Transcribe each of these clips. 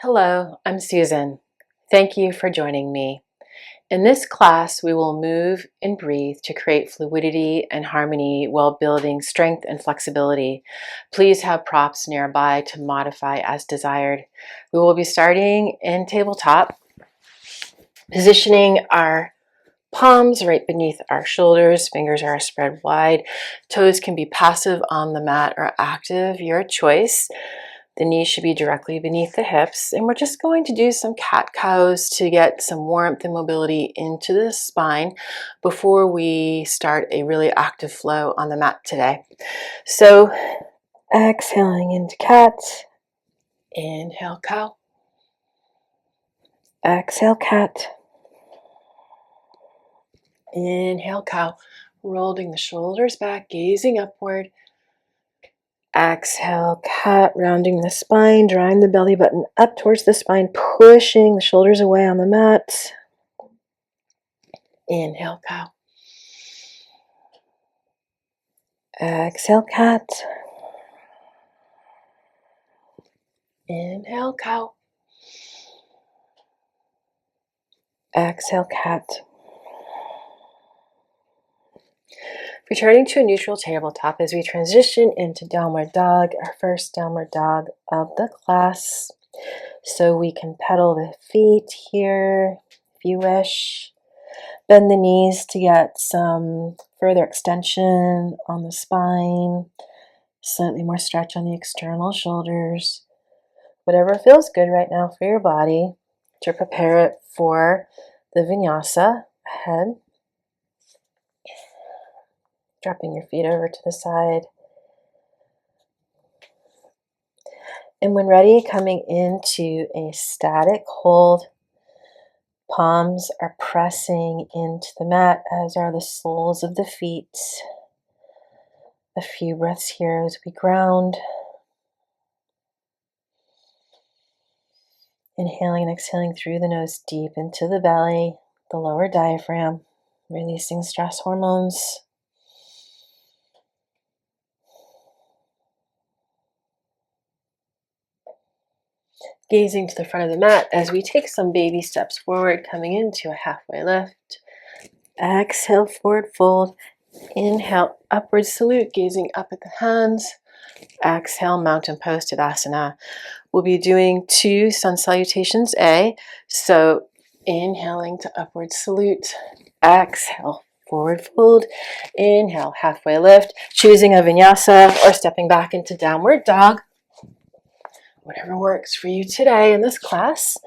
Hello, I'm Susan. Thank you for joining me. In this class, we will move and breathe to create fluidity and harmony while building strength and flexibility. Please have props nearby to modify as desired. We will be starting in tabletop, positioning our palms right beneath our shoulders. Fingers are spread wide. Toes can be passive on the mat or active, your choice. The knees should be directly beneath the hips, and we're just going to do some cat-cows to get some warmth and mobility into the spine before we start a really active flow on the mat today. So exhaling into cat, inhale cow, exhale cat, inhale cow, rolling the shoulders back, gazing upward. Exhale, cat, rounding the spine, drawing the belly button up towards the spine, pushing the shoulders away on the mat. Inhale, cow. Exhale, cat. Inhale, cow. Exhale, cat. Returning to a neutral tabletop as we transition into downward dog, our first downward dog of the class. So we can pedal the feet here if you wish. Bend the knees to get some further extension on the spine. Slightly more stretch on the external shoulders. Whatever feels good right now for your body to prepare it for the vinyasa ahead. Dropping your feet over to the side. And when ready, coming into a static hold. Palms are pressing into the mat, as are the soles of the feet. A few breaths here as we ground. Inhaling and exhaling through the nose deep into the belly, the lower diaphragm, releasing stress hormones. Gazing to the front of the mat as we take some baby steps forward, coming into a halfway lift. Exhale, forward fold. Inhale, upward salute, gazing up at the hands. Exhale, mountain pose to asana. We'll be doing 2 sun salutations A. So inhaling to upward salute. Exhale, forward fold. Inhale, halfway lift. Choosing a vinyasa or stepping back into downward dog. Whatever works for you today in this class.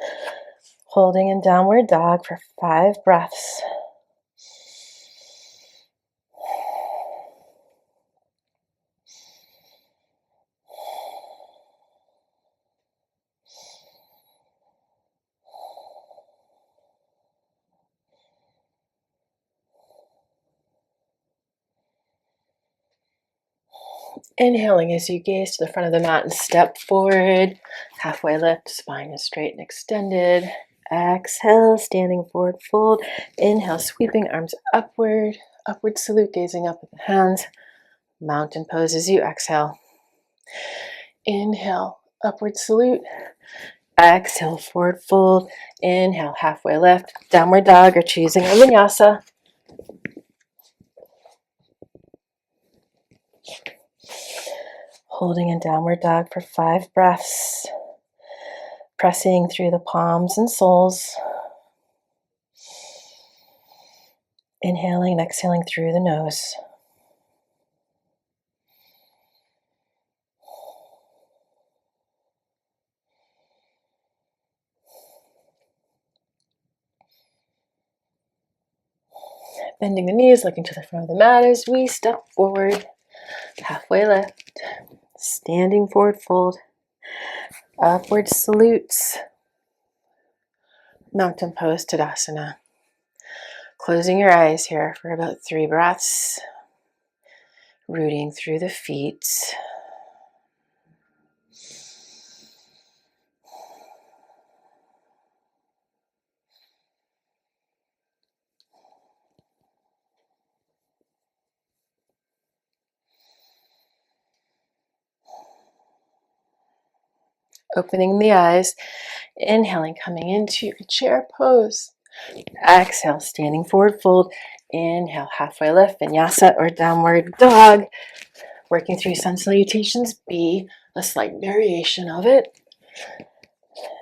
Holding in downward dog for 5 breaths. Inhaling as you gaze to the front of the mat and step forward. Halfway lift, spine is straight and extended. Exhale, standing forward fold. Inhale, sweeping arms upward. Upward salute, gazing up at the hands. Mountain pose as you exhale. Inhale, upward salute. Exhale, forward fold. Inhale, halfway lift. Downward dog or choosing a vinyasa. Holding in downward dog for 5 breaths. Pressing through the palms and soles. Inhaling and exhaling through the nose. Bending the knees, looking to the front of the mat as we step forward. Halfway lift. Standing forward fold. Upward salutes. Mountain pose Tadasana. Closing your eyes here for about 3 breaths. Rooting through the feet. Opening the eyes. Inhaling, coming into a chair pose. Exhale, standing forward fold. Inhale, halfway lift, vinyasa or downward dog. Working through sun salutations, be a slight variation of it.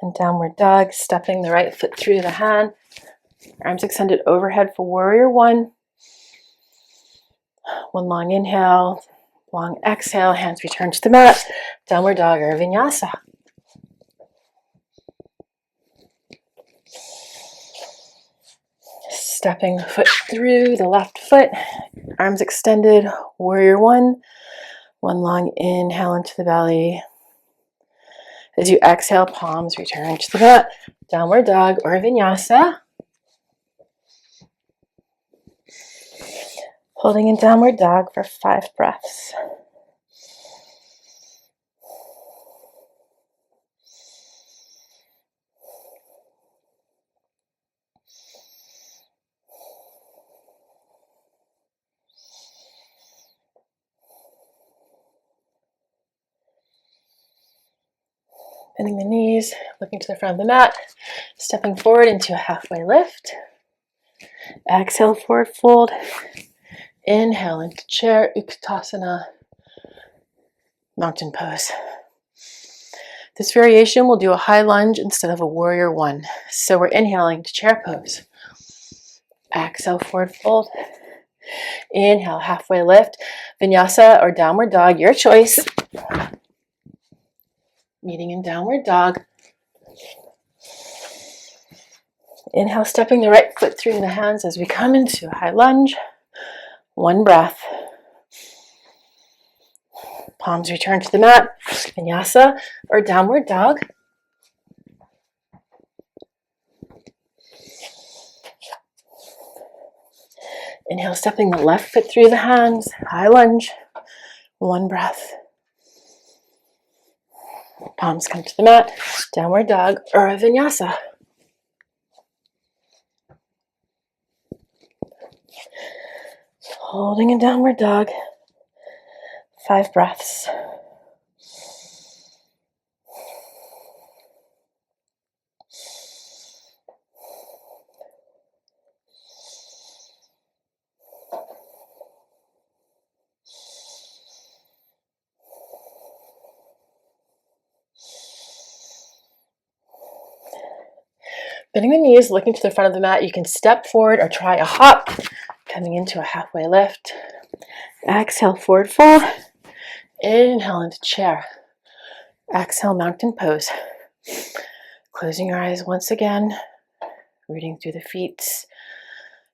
And downward dog, stepping the right foot through the hand. Arms extended overhead for warrior one. One long inhale, long exhale, hands return to the mat. Downward dog or vinyasa. Stepping the foot through the left foot, arms extended, warrior one. One long inhale into the belly. As you exhale, palms return to the mat. Downward dog or vinyasa. Holding in downward dog for 5 breaths. Bending the knees, looking to the front of the mat, stepping forward into a halfway lift. Exhale, forward fold. Inhale into chair, Uttanasana, mountain pose. This variation will do a high lunge instead of a warrior one. So we're inhaling to chair pose. Exhale, forward fold. Inhale, halfway lift. Vinyasa or downward dog, your choice. Meeting in downward dog. Inhale, stepping the right foot through the hands as we come into a high lunge. 1 breath. Palms return to the mat. Vinyasa or downward dog. Inhale, stepping the left foot through the hands. High lunge. 1 breath. Palms come to the mat. Downward dog or a vinyasa. Holding in downward dog. 5 breaths. Bending the knees, looking to the front of the mat. You can step forward or try a hop. Coming into a halfway lift. Exhale, forward fold. Inhale into chair. Exhale, mountain pose. Closing your eyes once again. Rooting through the feet.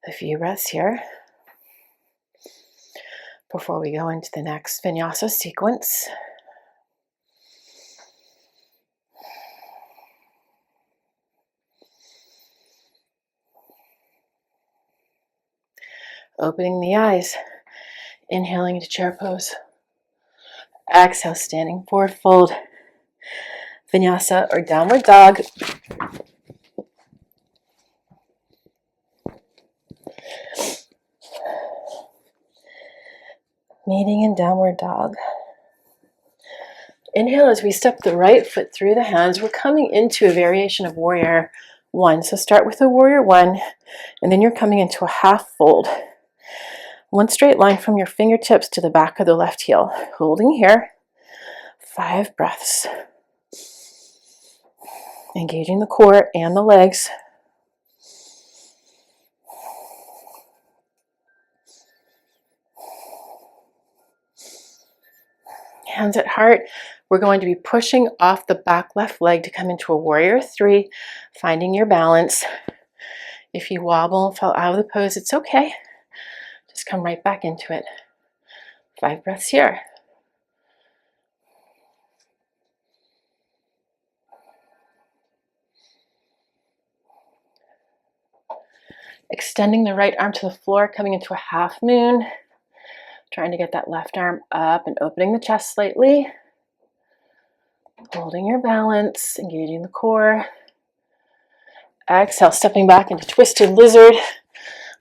A few breaths here. Before we go into the next vinyasa sequence. Opening the eyes. Inhaling into chair pose. Exhale, standing forward fold. Vinyasa or downward dog. Meeting in downward dog. Inhale as we step the right foot through the hands. We're coming into a variation of warrior one. So start with a warrior one, and then you're coming into a half fold. One straight line from your fingertips to the back of the left heel. Holding here. 5 breaths. Engaging the core and the legs. Hands at heart. We're going to be pushing off the back left leg to come into a warrior 3, finding your balance. If you wobble and fall out of the pose, it's okay. Just come right back into it. 5 breaths here. Extending the right arm to the floor, coming into a half moon. Trying to get that left arm up and opening the chest slightly. Holding your balance, engaging the core. Exhale, stepping back into twisted lizard.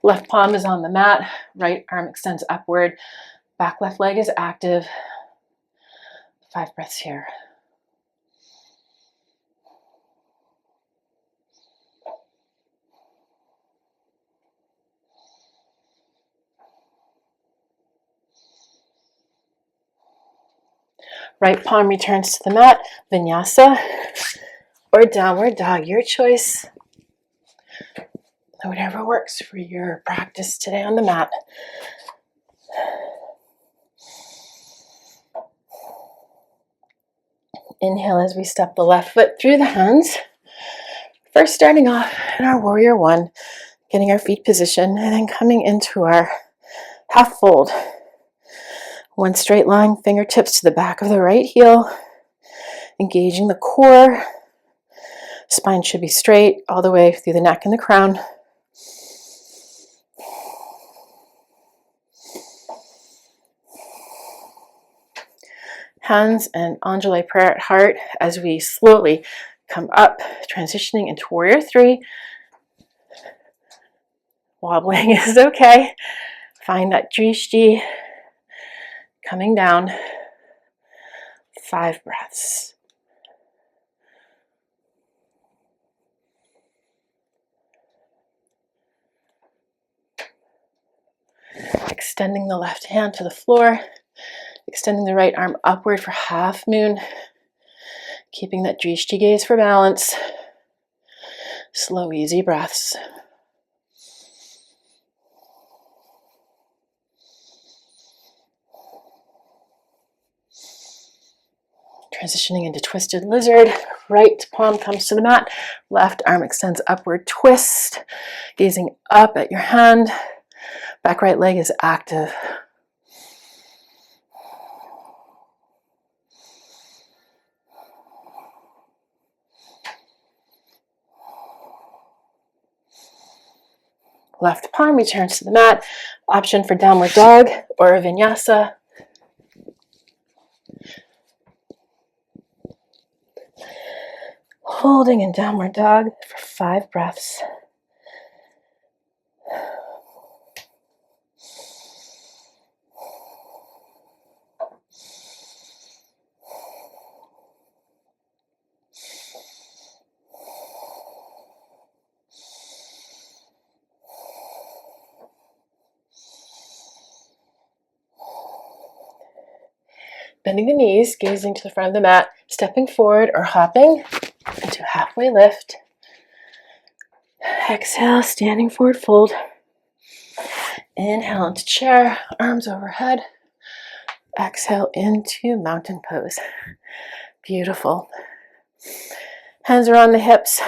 Left palm is on the mat. Right arm extends upward. Back left leg is active. 5 breaths here. Right palm returns to the mat, vinyasa or downward dog, your choice. Whatever works for your practice today on the mat. Inhale as we step the left foot through the hands. First starting off in our warrior one, getting our feet positioned and then coming into our half fold. One straight line, fingertips to the back of the right heel, engaging the core. Spine should be straight all the way through the neck and the crown. Hands and undulate prayer at heart as we slowly come up, transitioning into warrior three. Wobbling is okay. Find that drishti. Coming down. 5 breaths. Extending the left hand to the floor. Extending the right arm upward for half moon. Keeping that drishti gaze for balance. Slow, easy breaths. Transitioning into twisted lizard. Right palm comes to the mat. Left arm extends upward, twist. Gazing up at your hand. Back right leg is active. Left palm returns to the mat. Option for downward dog or a vinyasa. Holding in downward dog for 5 breaths. Bending the knees, gazing to the front of the mat, stepping forward or hopping into halfway lift. Exhale, standing forward fold. Inhale into chair, arms overhead. Exhale into mountain pose. Beautiful. Hands are on the hips,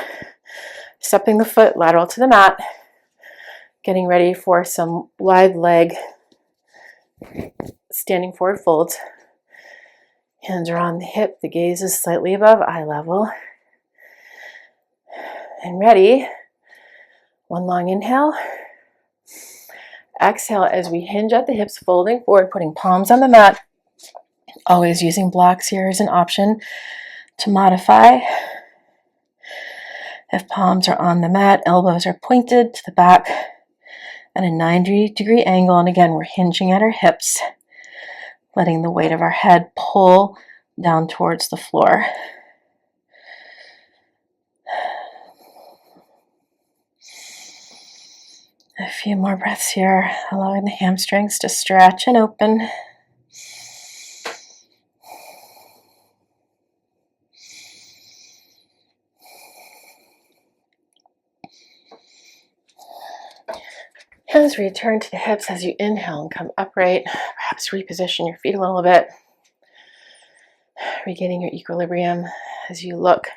stepping the foot lateral to the mat. Getting ready for some wide leg standing forward folds. Hands are on the hip, the gaze is slightly above eye level. And ready. One long inhale. Exhale as we hinge at the hips, folding forward, putting palms on the mat. Always using blocks here as an option to modify. If palms are on the mat, elbows are pointed to the back at a 90-degree angle. And again, we're hinging at our hips, letting the weight of our head pull down towards the floor. A few more breaths here, allowing the hamstrings to stretch and open. Hands return to the hips as you inhale and come upright. Perhaps reposition your feet a little bit. Regaining your equilibrium as you look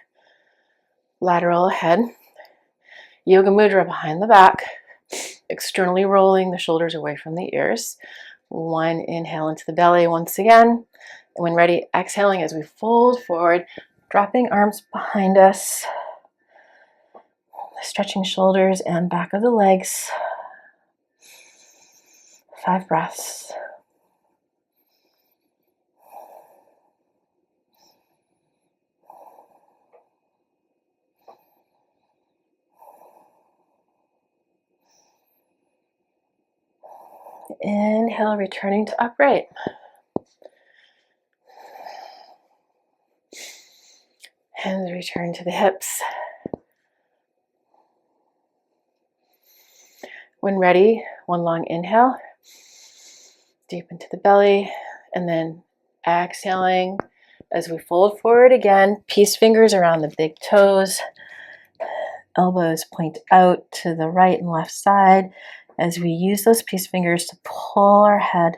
lateral ahead. Yoga mudra behind the back. Externally rolling the shoulders away from the ears. One inhale into the belly once again. And when ready, exhaling as we fold forward, dropping arms behind us. Stretching shoulders and back of the legs. 5 breaths. Inhale, returning to upright. Hands return to the hips. When ready, one long inhale, deep into the belly, and then exhaling, As we fold forward again, peace fingers around the big toes. Elbows point out to the right and left side as we use those peace fingers to pull our head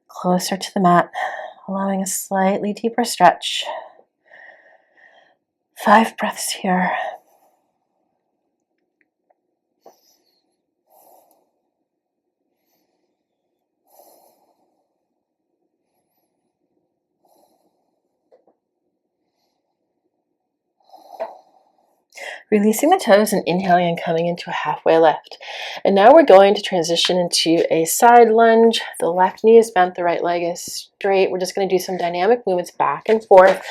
closer to the mat, allowing a slightly deeper stretch. 5 breaths here. Releasing the toes and inhaling and coming into a halfway lift. And now we're going to transition into a side lunge. The left knee is bent, the right leg is straight. We're just going to do some dynamic movements back and forth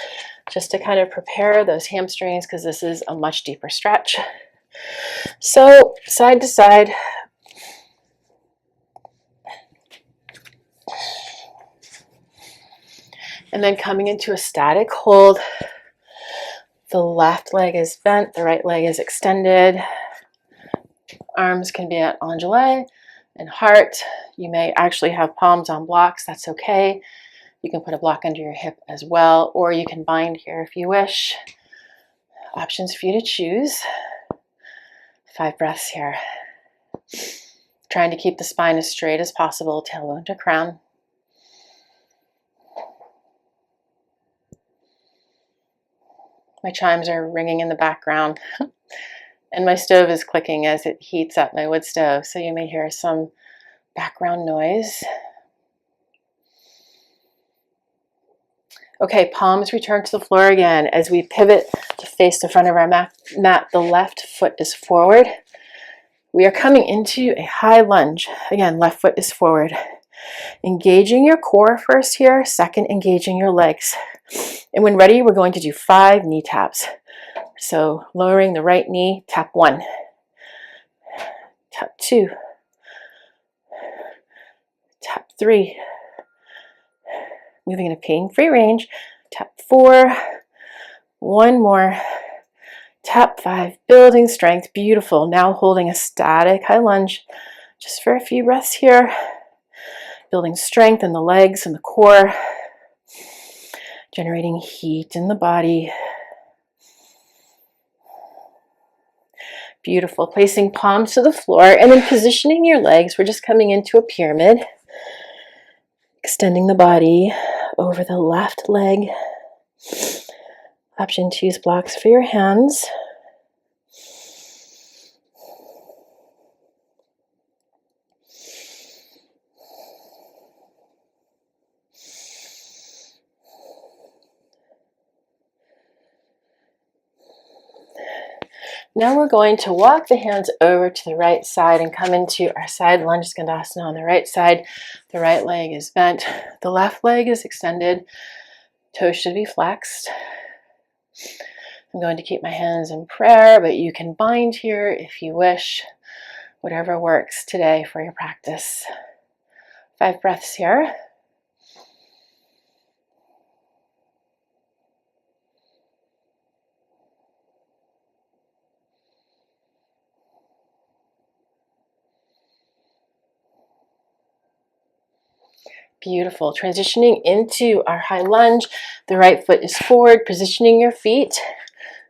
just to kind of prepare those hamstrings because this is a much deeper stretch. So side to side. And then coming into a static hold. The left leg is bent, the right leg is extended. Arms can be at undulé and heart. You may actually have palms on blocks, that's okay. You can put a block under your hip as well, or you can bind here if you wish. Options for you to choose. 5 breaths here. Trying to keep the spine as straight as possible, tailbone to crown. My chimes are ringing in the background. And my stove is clicking as it heats up, my wood stove, so you may hear some background noise. Okay, palms return to the floor again. As we pivot to face the front of our mat, the left foot is forward. We are coming into a high lunge. Again, left foot is forward. Engaging your core first here, second engaging your legs. And when ready, we're going to do 5 knee taps. So lowering the right knee, tap 1, tap 2, tap 3, moving in a pain-free range, tap 4, 1 more, tap 5, building strength, beautiful. Now holding a static high lunge, just for a few breaths here, building strength in the legs and the core, generating heat in the body. Beautiful. Placing palms to the floor and then positioning your legs. We're just coming into a pyramid. Extending the body over the left leg. Option to use blocks for your hands. Now we're going to walk the hands over to the right side and come into our side lunge skandasana on the right side. The right leg is bent. The left leg is extended. Toes should be flexed. I'm going to keep my hands in prayer, but you can bind here if you wish. Whatever works today for your practice. 5 breaths here. Beautiful. Transitioning into our high lunge. The right foot is forward, positioning your feet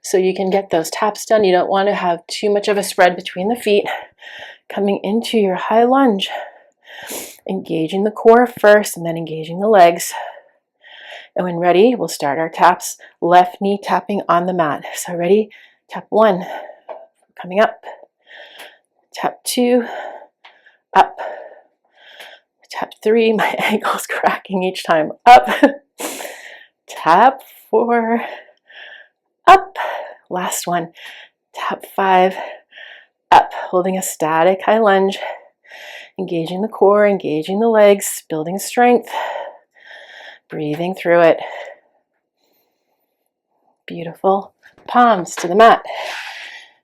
so you can get those taps done. You don't want to have too much of a spread between the feet. Coming into your high lunge. Engaging the core first and then engaging the legs. And when ready, we'll start our taps. Left knee tapping on the mat. So ready? Tap 1. Coming up. Tap 2. Up. Tap 3, my ankle's cracking each time. Up. Tap 4. Up. Last one. Tap 5. Up. Holding a static high lunge. Engaging the core, engaging the legs, building strength. Breathing through it. Beautiful. Palms to the mat.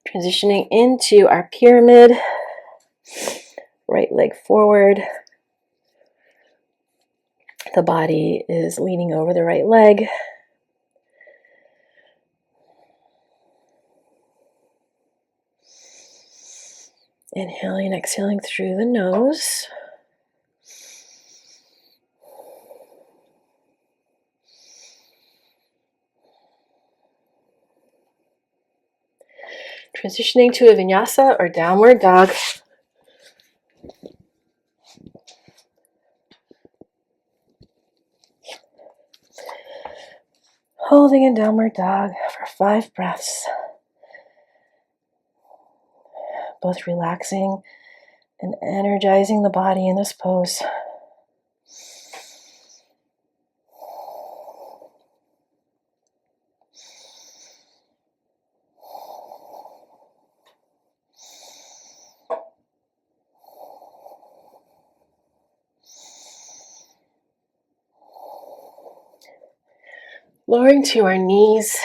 Transitioning into our pyramid. Right leg forward. The body is leaning over the right leg. Inhaling and exhaling through the nose. Transitioning to a vinyasa or downward dog. Holding in downward dog for 5 breaths. Both relaxing and energizing the body in this pose. Lowering to our knees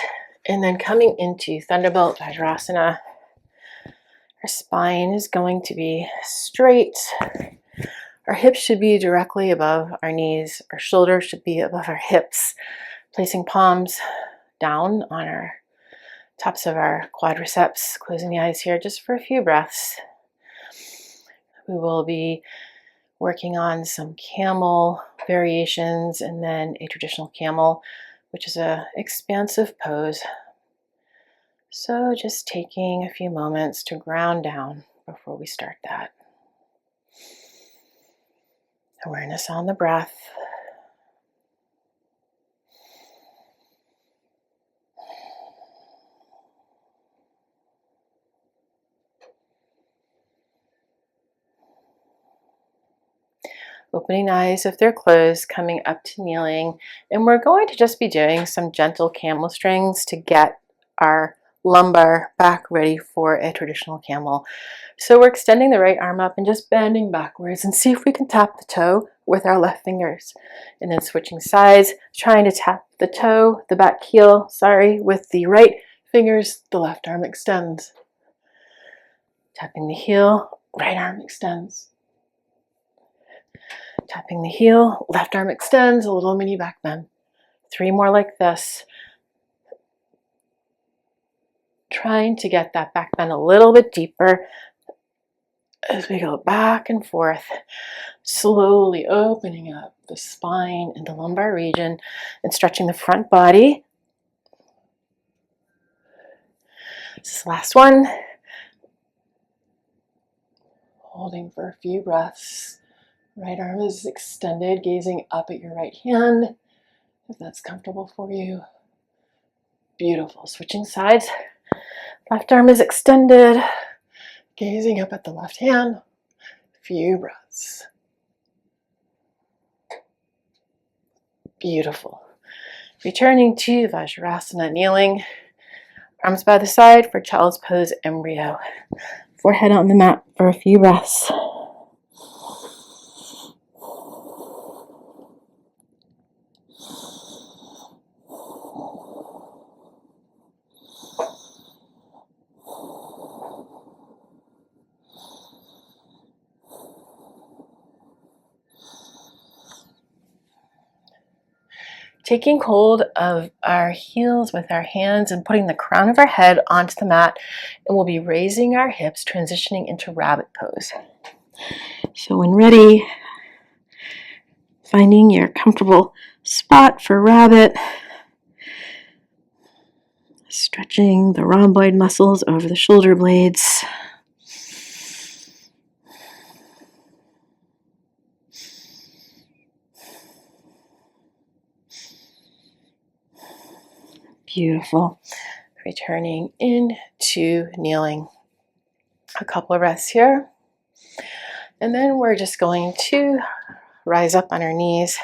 and then coming into Thunderbolt Vajrasana. Our spine is going to be straight. Our hips should be directly above our knees. Our shoulders should be above our hips. Placing palms down on our tops of our quadriceps. Closing the eyes here just for a few breaths. We will be working on some camel variations and then a traditional camel, which is an expansive pose. So just taking a few moments to ground down before we start that. Awareness on the breath. Opening eyes if they're closed, coming up to kneeling. And we're going to just be doing some gentle camel strings to get our lumbar back ready for a traditional camel. So we're extending the right arm up and just bending backwards and see if we can tap the toe with our left fingers. And then switching sides, trying to tap the toe, the back heel, with the right fingers, the left arm extends. Tapping the heel, right arm extends. Tapping the heel, left arm extends, a little mini back bend. 3 more like this. Trying to get that back bend a little bit deeper as we go back and forth, slowly opening up the spine and the lumbar region and stretching the front body. This is the last one. Holding for a few breaths. Right arm is extended, gazing up at your right hand, if that's comfortable for you. Beautiful. Switching sides. Left arm is extended, gazing up at the left hand. Few breaths. Beautiful. Returning to Vajrasana, kneeling. Arms by the side for child's pose, embryo. Forehead on the mat for a few breaths. Taking hold of our heels with our hands and putting the crown of our head onto the mat, and we'll be raising our hips, transitioning into rabbit pose. So when ready, finding your comfortable spot for rabbit, stretching the rhomboid muscles over the shoulder blades. Beautiful. Returning into kneeling. A couple of breaths here. And then we're just going to rise up on our knees.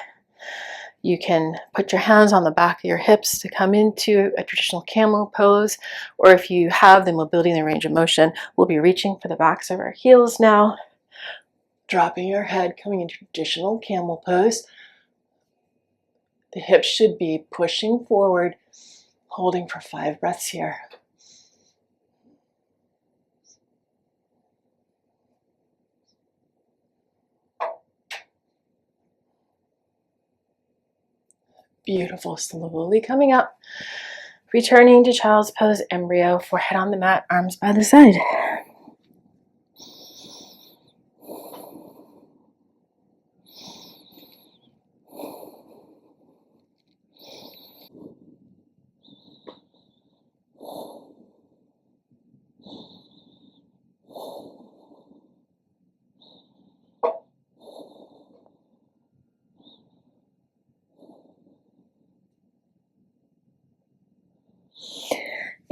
You can put your hands on the back of your hips to come into a traditional camel pose, or if you have the mobility and the range of motion, we'll be reaching for the backs of our heels now. Dropping your head, coming into traditional camel pose. The hips should be pushing forward, holding for 5 breaths here. Beautiful. Slowly coming up. Returning to child's pose, embryo, forehead on the mat, arms by the side.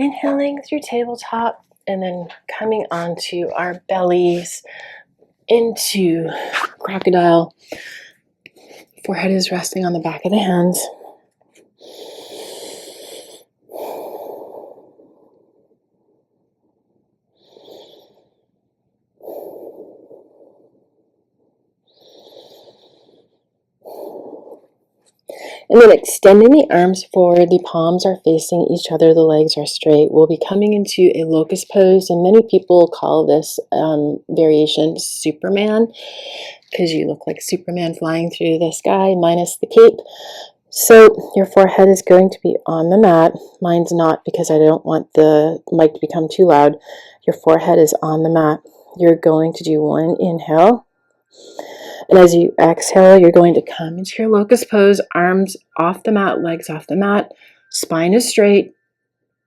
Inhaling through tabletop and then coming onto our bellies into crocodile. Forehead is resting on the back of the hands. And then extending the arms forward, the palms are facing each other, the legs are straight. We'll be coming into a locust pose, and many people call this variation Superman, because you look like Superman flying through the sky, minus the cape. So your forehead is going to be on the mat. Mine's not, because I don't want the mic to become too loud. Your forehead is on the mat. You're going to do one inhale. And as you exhale, you're going to come into your locust pose, arms off the mat, legs off the mat, spine is straight.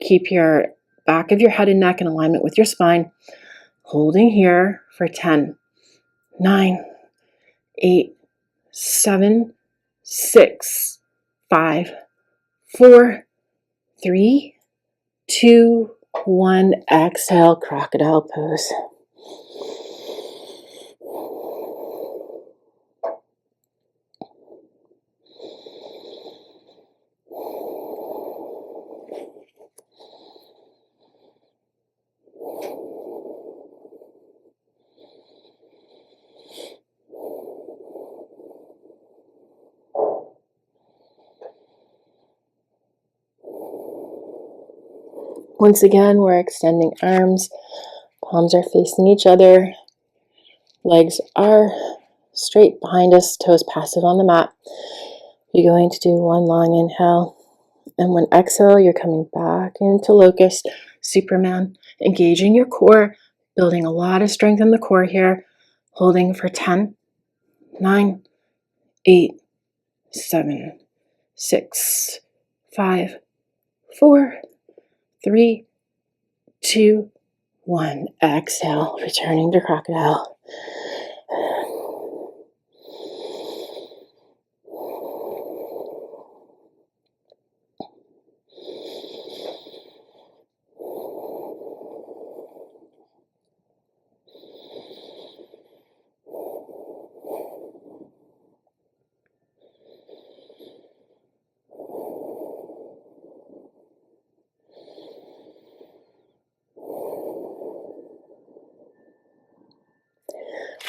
Keep your back of your head and neck in alignment with your spine. Holding here for 10, 9, 8, 7, 6, 5, 4, 3, 2, 1. Exhale, crocodile pose. Once again, we're extending arms. Palms are facing each other. Legs are straight behind us, toes passive on the mat. You're going to do one long inhale. And when exhale, you're coming back into locust, Superman, engaging your core, building a lot of strength in the core here. Holding for 10, 9, 8, 7, 6, 5, 4, 3, 2, 1. Exhale, returning to crocodile.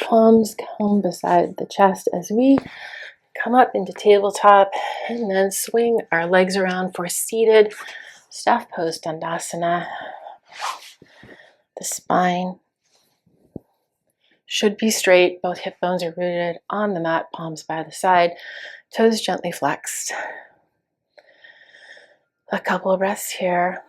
Palms come beside the chest as we come up into tabletop, and then swing our legs around for seated staff pose dandasana. The spine should be straight. Both hip bones are rooted on the mat, palms by the side, toes gently flexed. A couple of breaths here.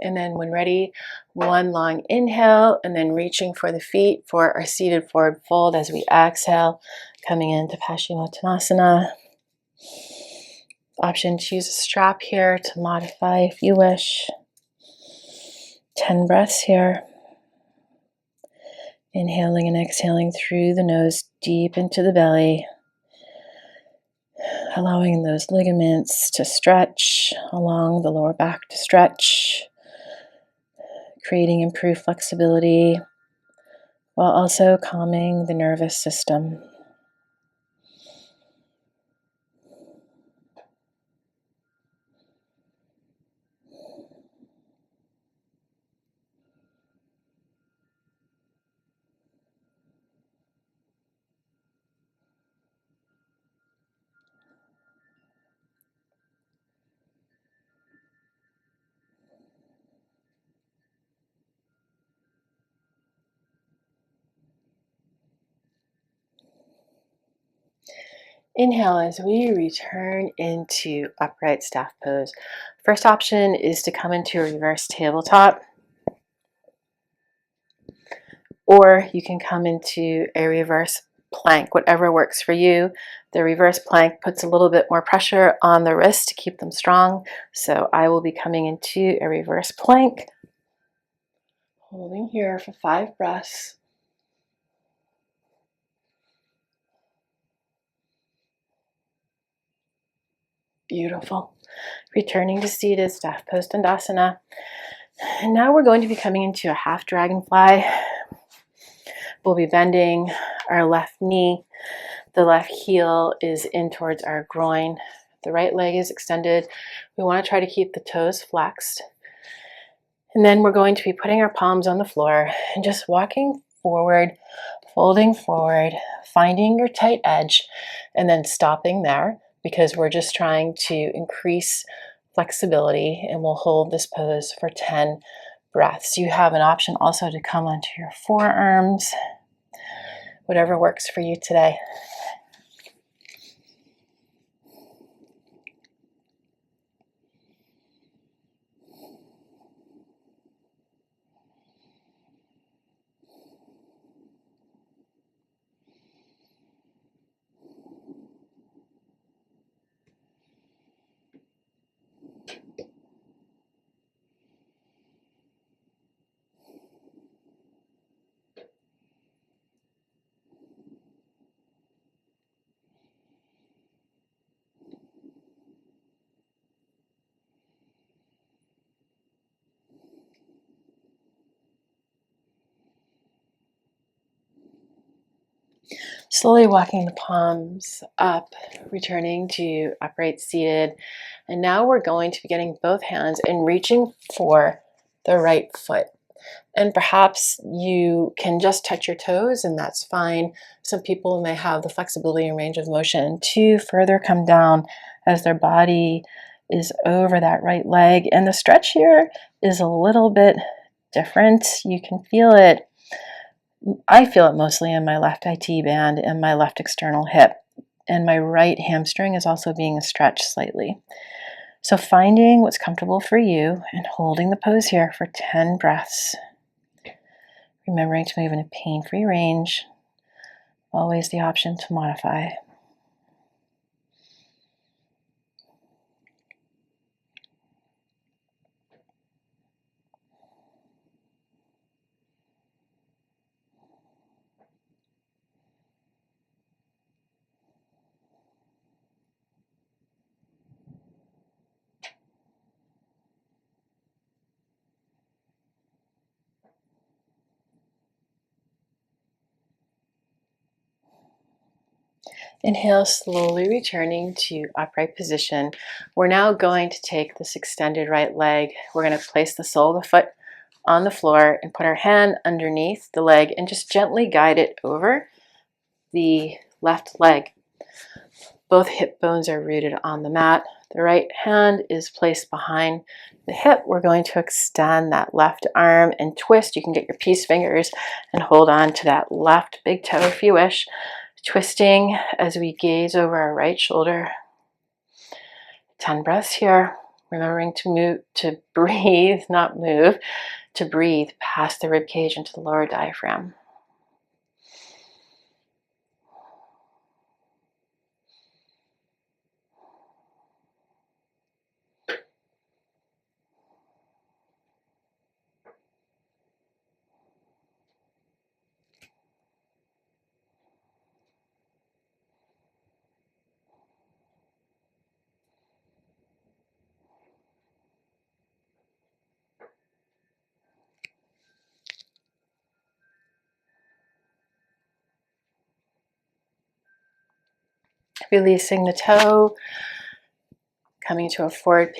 And then when ready, one long inhale, and then reaching for the feet for our seated forward fold as we exhale, coming into Paschimottanasana. Option to use a strap here to modify if you wish. 10 breaths here. Inhaling and exhaling through the nose, deep into the belly. Allowing those ligaments to stretch, along the lower back to stretch. Creating improved flexibility while also calming the nervous system. Inhale as we return into upright staff pose. First option is to come into a reverse tabletop, or you can come into a reverse plank, whatever works for you. The reverse plank puts a little bit more pressure on the wrists to keep them strong, so I will be coming into a reverse plank, holding here for 5 breaths. Beautiful. Returning to seated staff pose Dandasana. And now we're going to be coming into a half dragonfly. We'll be bending our left knee. The left heel is in towards our groin. The right leg is extended. We want to try to keep the toes flexed. And then we're going to be putting our palms on the floor and just walking forward, folding forward, finding your tight edge, and then stopping there because we're just trying to increase flexibility, and we'll hold this pose for 10 breaths. You have an option also to come onto your forearms, whatever works for you today. Slowly walking the palms up, returning to upright seated. And now we're going to be getting both hands and reaching for the right foot. And perhaps you can just touch your toes, and that's fine. Some people may have the flexibility and range of motion to further come down as their body is over that right leg. And the stretch here is a little bit different. You can feel it. I feel it mostly in my left IT band and my left external hip. And my right hamstring is also being stretched slightly. So finding what's comfortable for you and holding the pose here for 10 breaths. Remembering to move in a pain-free range. Always the option to modify. Inhale, slowly returning to upright position. We're now going to take this extended right leg. We're going to place the sole of the foot on the floor and put our hand underneath the leg and just gently guide it over the left leg. Both hip bones are rooted on the mat. The right hand is placed behind the hip. We're going to extend that left arm and twist. You can get your peace fingers and hold on to that left big toe if you wish. Twisting as we gaze over our right shoulder. 10 breaths here. Remembering to move, to breathe, not move, to breathe past the rib cage into the lower diaphragm. Releasing the toe, coming to a forward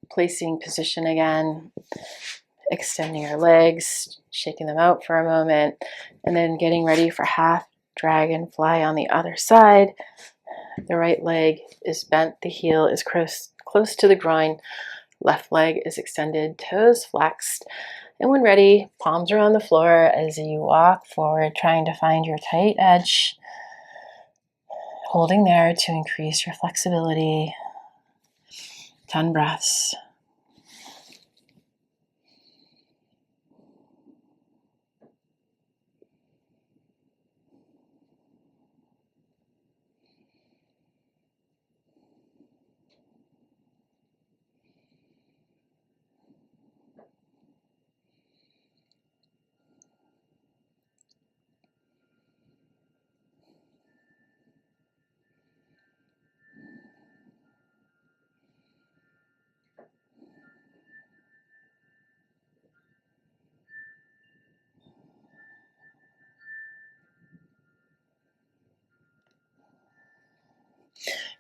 placing position again, extending your legs, shaking them out for a moment, and then getting ready for half dragonfly on the other side. The right leg is bent, the heel is close to the groin, left leg is extended, toes flexed. And when ready, palms are on the floor as you walk forward, trying to find your tight edge, holding there to increase your flexibility. 10 breaths.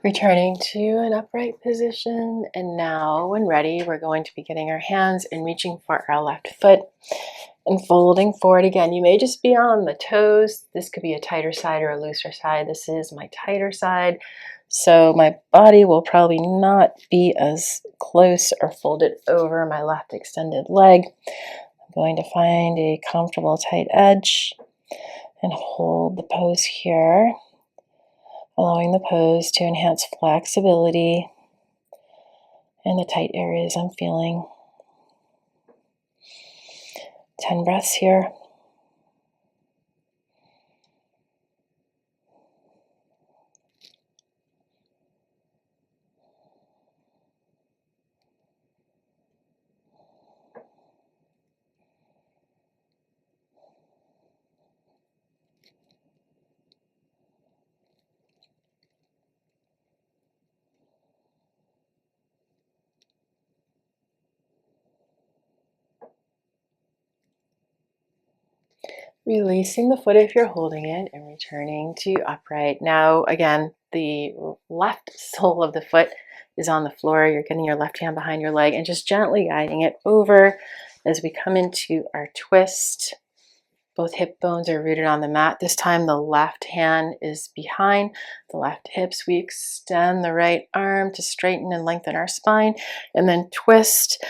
Returning to an upright position, and now when ready, we're going to be getting our hands and reaching for our left foot and folding forward again. You may just be on the toes. This could be a tighter side or a looser side. This is my tighter side, so my body will probably not be as close or folded over my left extended leg. I'm going to find a comfortable tight edge and hold the pose here, allowing the pose to enhance flexibility in the tight areas I'm feeling. 10 breaths here. Releasing the foot if you're holding it and returning to upright. Now, again, the left sole of the foot is on the floor. You're getting your left hand behind your leg and just gently guiding it over as we come into our twist. Both hip bones are rooted on the mat. This time the left hand is behind the left hips. We extend the right arm to straighten and lengthen our spine, and then twist.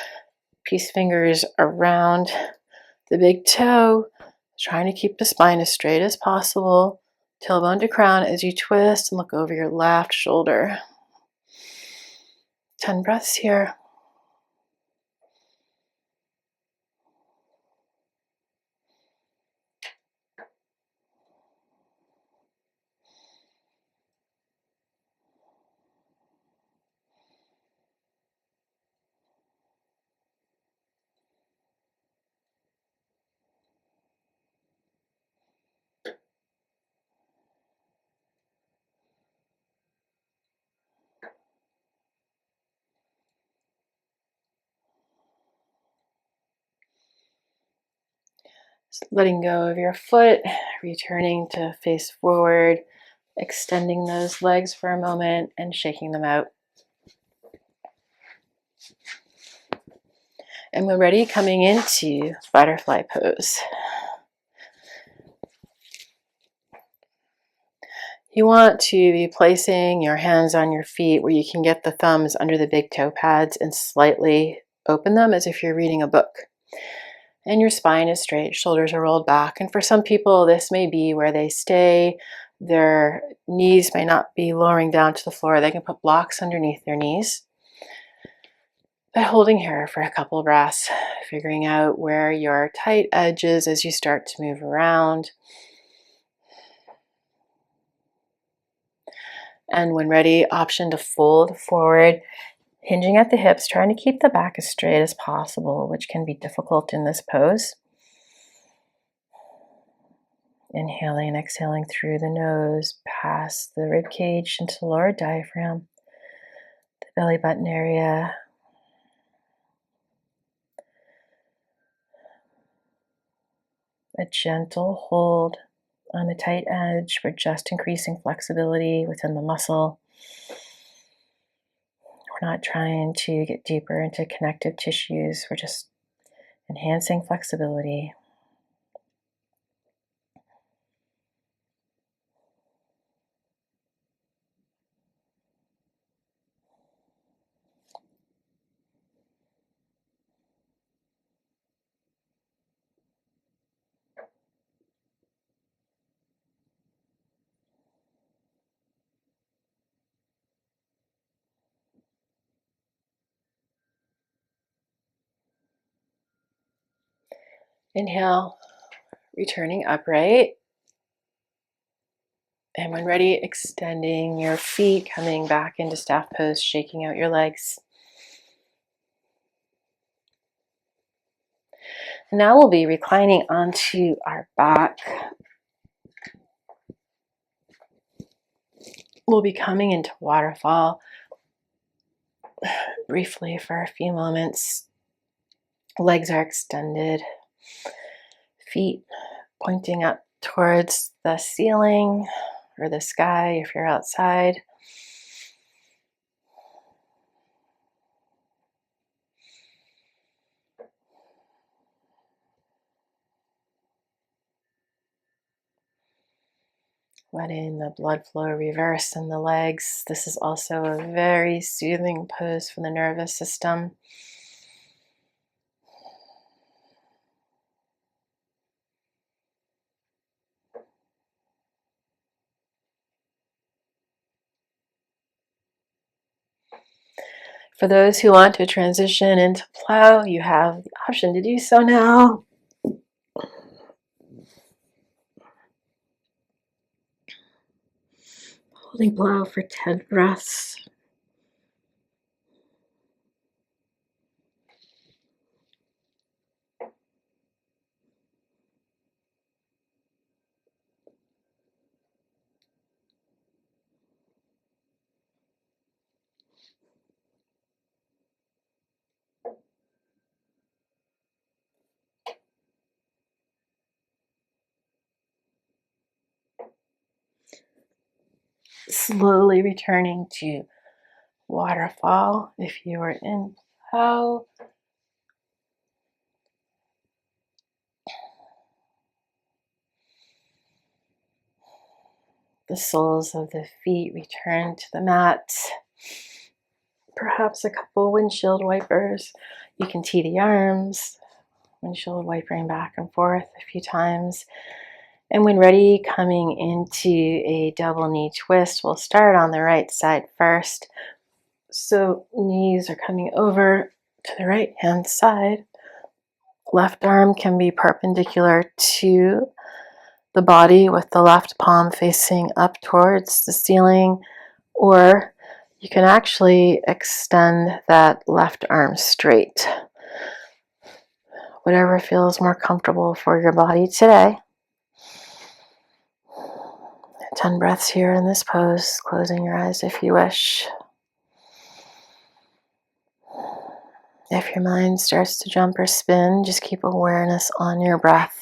Peace fingers around the big toe, trying to keep the spine as straight as possible. Tailbone to crown as you twist and look over your left shoulder. 10 breaths here. Just letting go of your foot, returning to face forward, extending those legs for a moment and shaking them out. And when ready, coming into butterfly pose. You want to be placing your hands on your feet where you can get the thumbs under the big toe pads and slightly open them as if you're reading a book. And your spine is straight, shoulders are rolled back. And for some people, this may be where they stay. Their knees may not be lowering down to the floor. They can put blocks underneath their knees. By holding here for a couple of breaths, figuring out where your tight edge is as you start to move around. And when ready, option to fold forward, hinging at the hips, trying to keep the back as straight as possible, which can be difficult in this pose. Inhaling and exhaling through the nose, past the rib cage into the lower diaphragm, the belly button area. A gentle hold on the tight edge. We're just increasing flexibility within the muscle. We're not trying to get deeper into connective tissues. We're just enhancing flexibility. Inhale, returning upright. And when ready, extending your feet, coming back into staff pose, shaking out your legs. Now we'll be reclining onto our back. We'll be coming into waterfall briefly for a few moments. Legs are extended, feet pointing up towards the ceiling or the sky if you're outside. letting the blood flow reverse in the legs. This is also a very soothing pose for the nervous system. For those who want to transition into plow, you have the option to do so now. Holding plow for 10 breaths. Slowly returning to waterfall if you are in plow. The soles of the feet return to the mat. Perhaps a couple windshield wipers. You can tee the arms, windshield wipering back and forth a few times. And when ready, coming into a double knee twist. We'll start on the right side first. So knees are coming over to the right hand side. Left arm can be perpendicular to the body with the left palm facing up towards the ceiling, or you can actually extend that left arm straight. Whatever feels more comfortable for your body today. 10 breaths here in this pose, closing your eyes if you wish. If your mind starts to jump or spin, just keep awareness on your breath.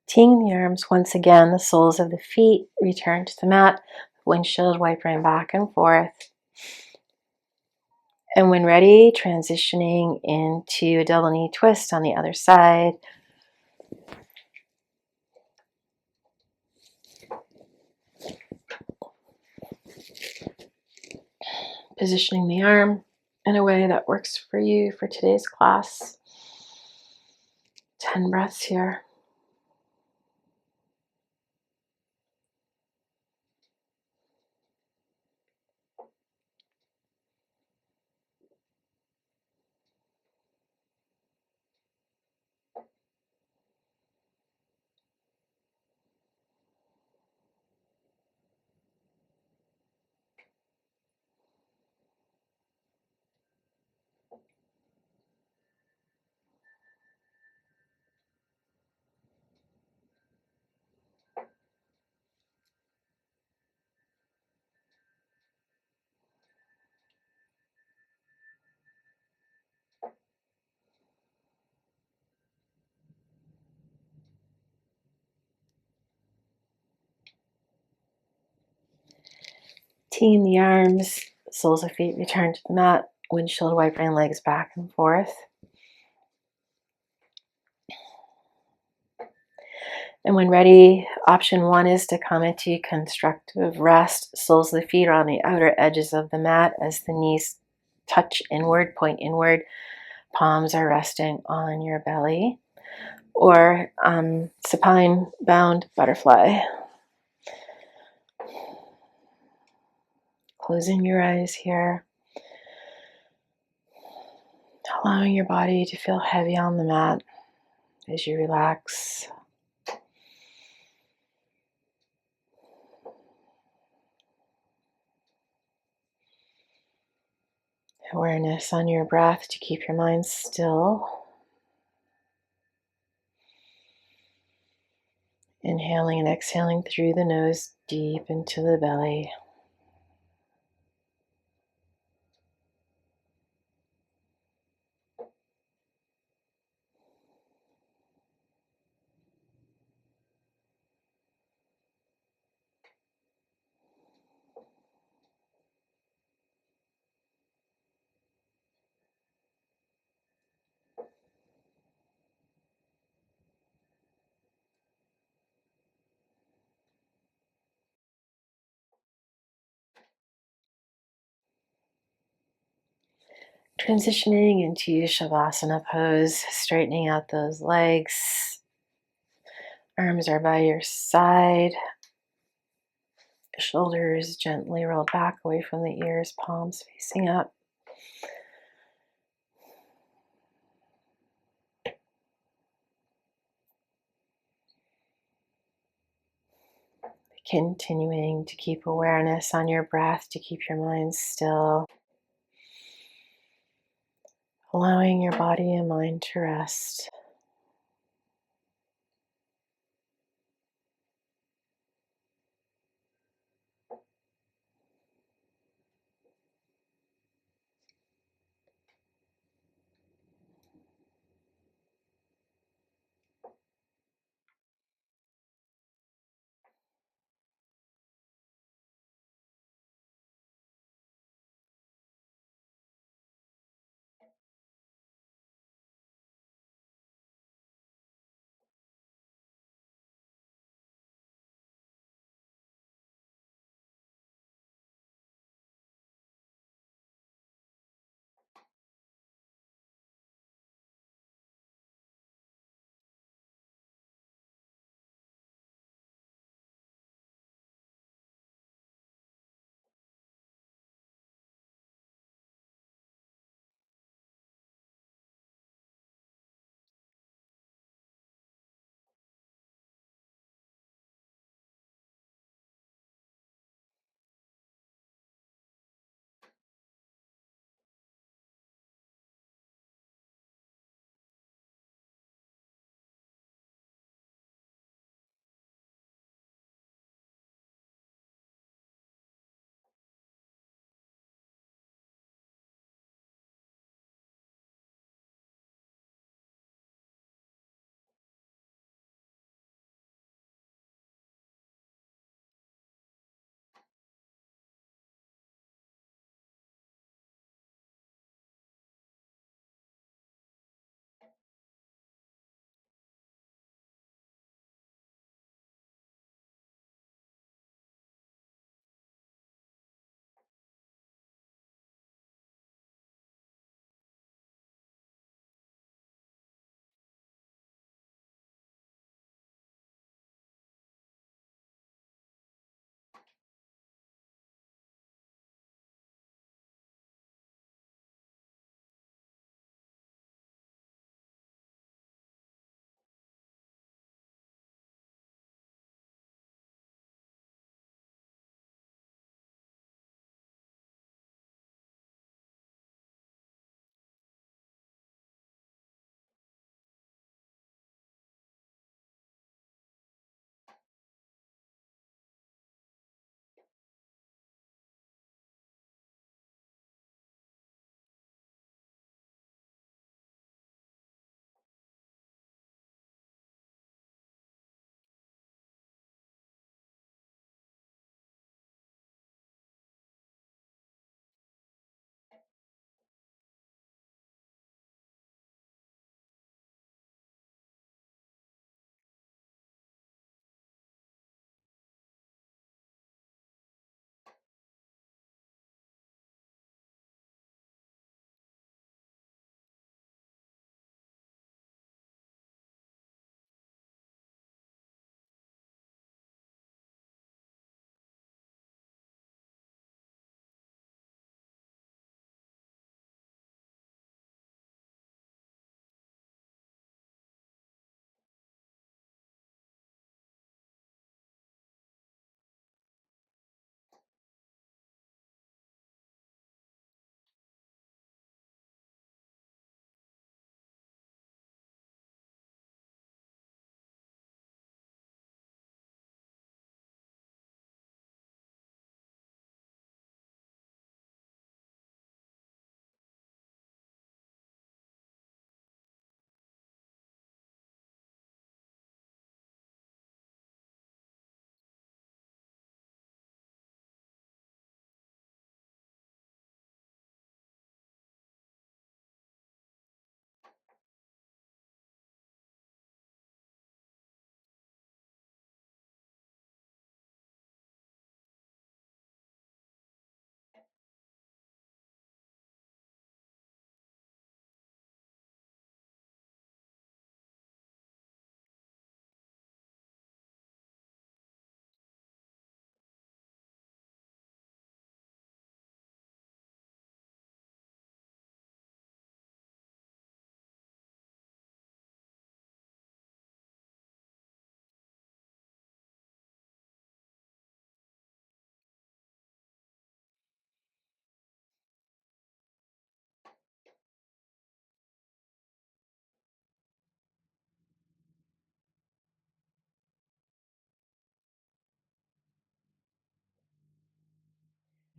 Teeing the arms once again, the soles of the feet return to the mat, windshield wipering back and forth. And when ready, transitioning into a double knee twist on the other side. Positioning the arm in a way that works for you for today's class. 10 breaths here. Teeing the arms, soles of feet return to the mat, windshield wipering legs back and forth. And when ready, option 1 is to come into constructive rest. Soles of the feet are on the outer edges of the mat as the knees touch inward, point inward. Palms are resting on your belly. Or supine bound butterfly. Closing your eyes here. Allowing your body to feel heavy on the mat as you relax. Awareness on your breath to keep your mind still. Inhaling and exhaling through the nose deep into the belly. Transitioning into Shavasana pose, straightening out those legs. Arms are by your side. Shoulders gently rolled back away from the ears, palms facing up. Continuing to keep awareness on your breath to keep your mind still. Allowing your body and mind to rest.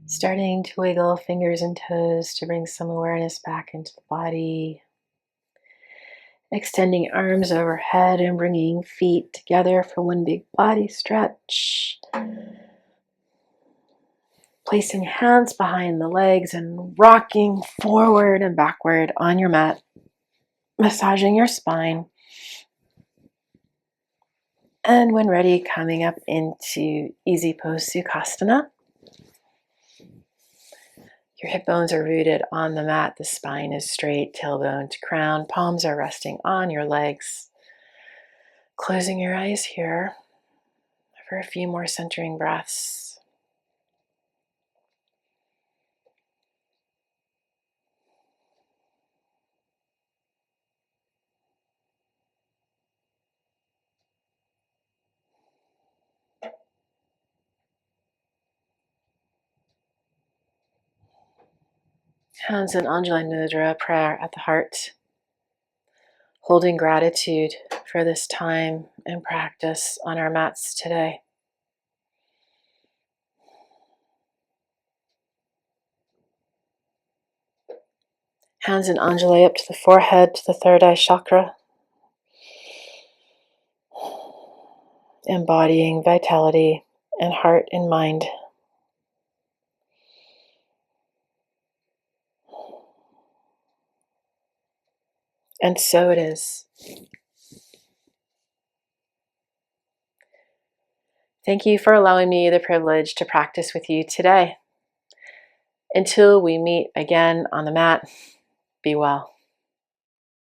Starting to wiggle fingers and toes to bring some awareness back into the body. Extending arms overhead and bringing feet together for one big body stretch. Placing hands behind the legs and rocking forward and backward on your mat. Massaging your spine. And when ready, coming up into easy pose Sukhasana. Your hip bones are rooted on the mat. The spine is straight, tailbone to crown. Palms are resting on your legs. Closing your eyes here for a few more centering breaths. Hands in Anjali Mudra, prayer at the heart. Holding gratitude for this time and practice on our mats today. Hands in Anjali up to the forehead, to the third eye chakra. Embodying vitality and heart and mind. And so it is. Thank you for allowing me the privilege to practice with you today. Until we meet again on the mat, be well.